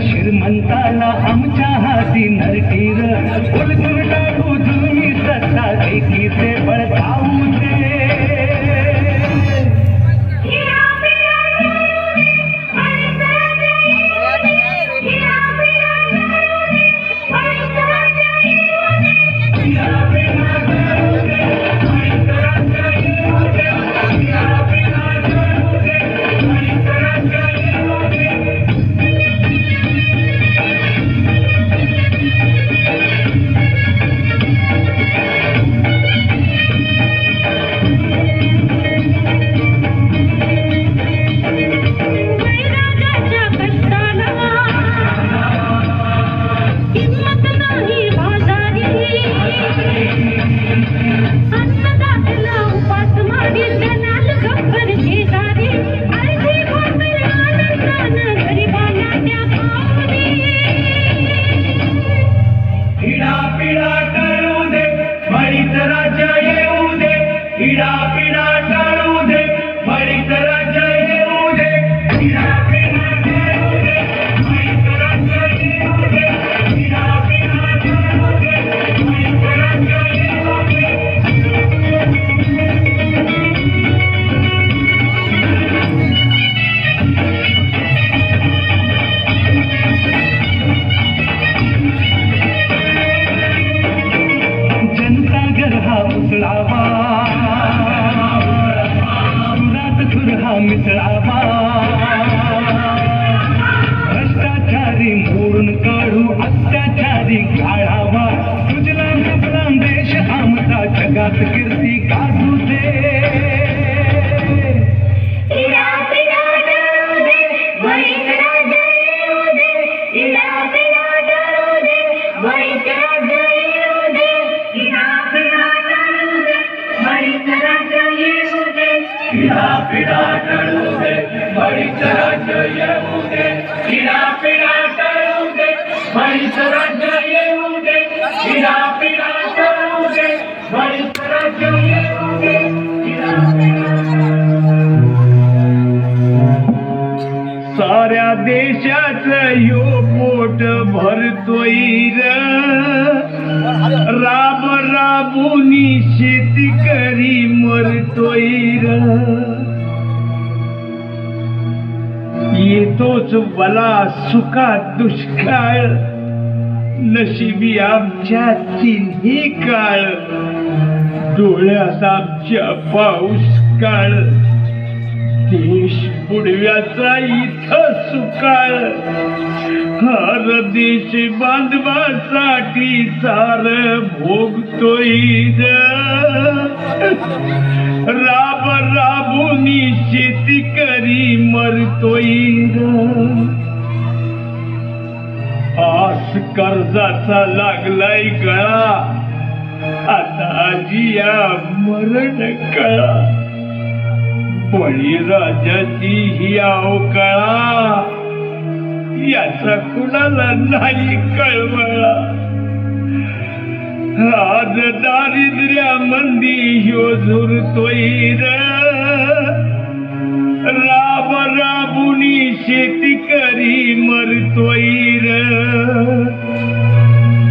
श्रीमंताला आमच्या हाती नरकीर बोलून टाकू तुम्ही सत्ता एकीचे बळ जाऊ दे मिसळावा भ्रष्टाचारी मोडून काढू अत्याचारी गाळावा तुझला आपला देश आमचा जगात कीर्ती गाजू दे पिढा टळू दे बळीच राज्य येऊ दे पिढा टळू दे बळीच राज्य येऊ दे पिढा टळू दे बळीच राज्य येऊ दे साऱ्या देशाचं यो पोट भरतोय राब राबुनी शेतकरी मरतोय येतोच भला सुखात दुष्काळ नशिबी आमच्या तिन्ही काळ डोळ्यात आमच्या पाऊस काळ देश बुडव्याचा इथं सुकाळ हर देश बांधवासाठी सार भोगतोय राब राबुनी शेतकरी मरतोय कर्जाचा लागलाय गळा, आता आजिया मरण कळा, बळीराजाची ही अवकळा, याचा कुणाला नाही कळवळा. आज दारिद्र्यामंदी ह्यो झुरतोय र, राब राबुनी शेतकरी मरतोय र.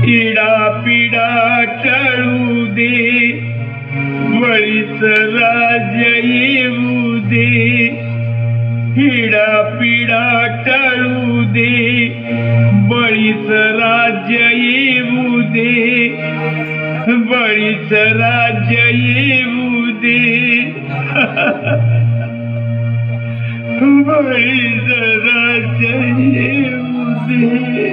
इडा पिडा टळू दे, बळीच राज्य येऊ दे. इडा पिडा टळू दे, बळीच राज्य येऊ दे. बळीच राज्य येऊ दे. बळीच राज्य येऊ दे.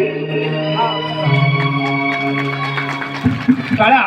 काळा